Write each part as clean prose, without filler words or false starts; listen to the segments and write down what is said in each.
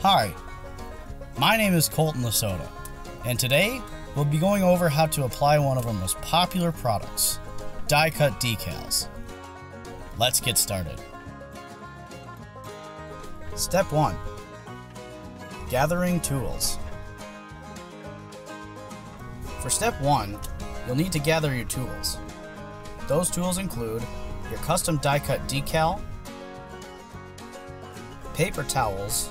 Hi, my name is Colton Lasota, and today we'll be going over how to apply one of our most popular products, die-cut decals. Let's get started. Step 1. Gathering tools. For step 1, you'll need to gather your tools. Those tools include your custom die-cut decal, paper towels,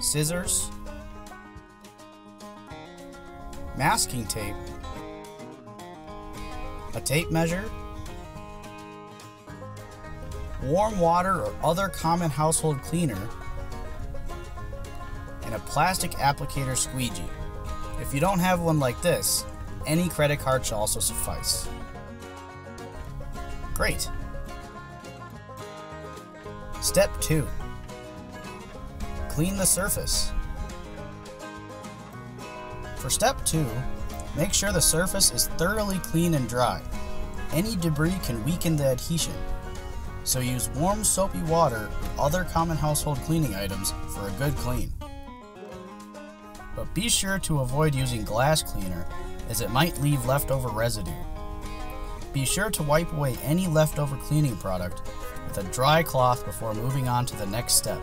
scissors, masking tape, a tape measure, warm water or other common household cleaner, and a plastic applicator squeegee. If you don't have one like this, any credit card shall also suffice. Great! Step 2. Clean the surface. For step 2, make sure the surface is thoroughly clean and dry. Any debris can weaken the adhesion, so use warm soapy water or other common household cleaning items for a good clean. But be sure to avoid using glass cleaner, as it might leave leftover residue. Be sure to wipe away any leftover cleaning product with a dry cloth before moving on to the next step.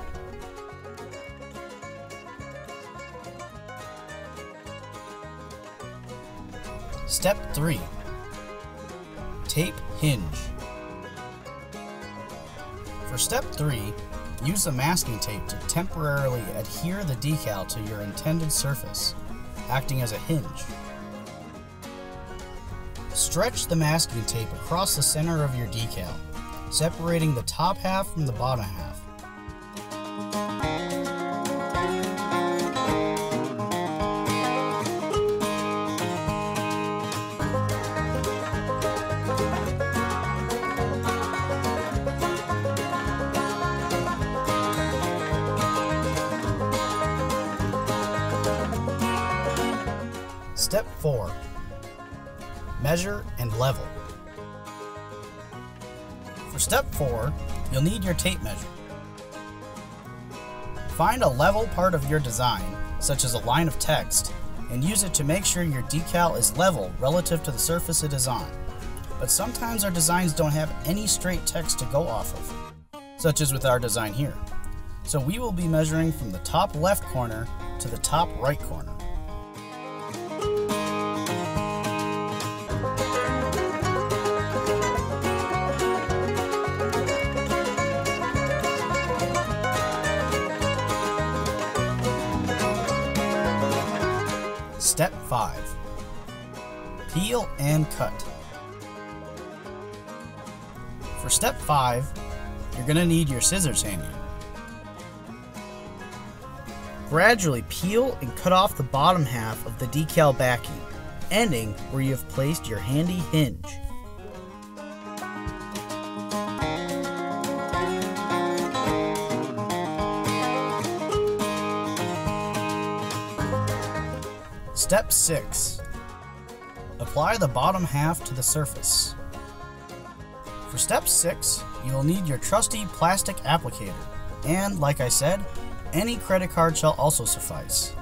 Step 3. Tape hinge. For step 3, use the masking tape to temporarily adhere the decal to your intended surface, acting as a hinge. Stretch the masking tape across the center of your decal, separating the top half from the bottom half. Step 4. Measure and level. For step 4, you'll need your tape measure. Find a level part of your design, such as a line of text, and use it to make sure your decal is level relative to the surface it is on. But sometimes our designs don't have any straight text to go off of, such as with our design here. So we will be measuring from the top left corner to the top right corner. Step 5. Peel and cut. For step 5, you're going to need your scissors handy. Gradually peel and cut off the bottom half of the decal backing, ending where you have placed your handy hinge. Step 6. Apply the bottom half to the surface. For step 6, you will need your trusty plastic applicator, and like I said, any credit card shall also suffice.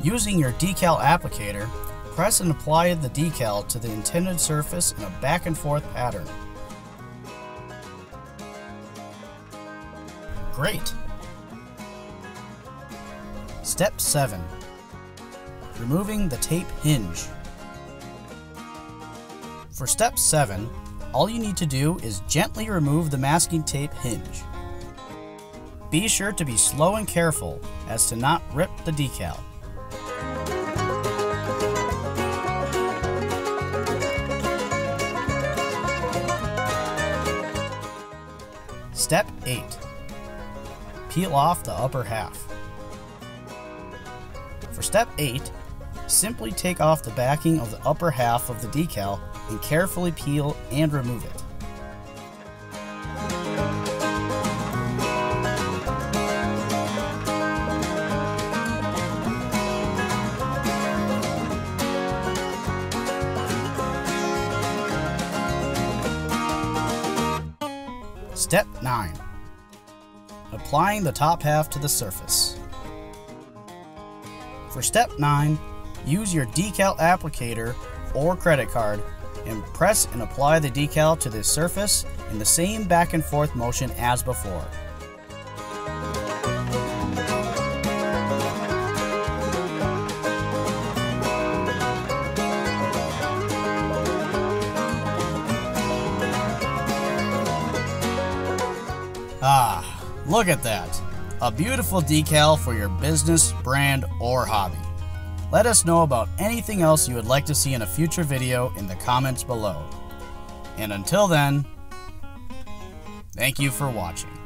Using your decal applicator, press and apply the decal to the intended surface in a back and forth pattern. Great! Step 7. Removing the tape hinge. For step 7, all you need to do is gently remove the masking tape hinge. Be sure to be slow and careful as to not rip the decal. Step 8. Peel off the upper half. For step 8, simply take off the backing of the upper half of the decal and carefully peel and remove it. Step 9. applying the top half to the surface. For step 9, use your decal applicator or credit card and press and apply the decal to the surface in the same back and forth motion as before. Ah, look at that! A beautiful decal for your business, brand, or hobby. Let us know about anything else you would like to see in a future video in the comments below. And until then, thank you for watching.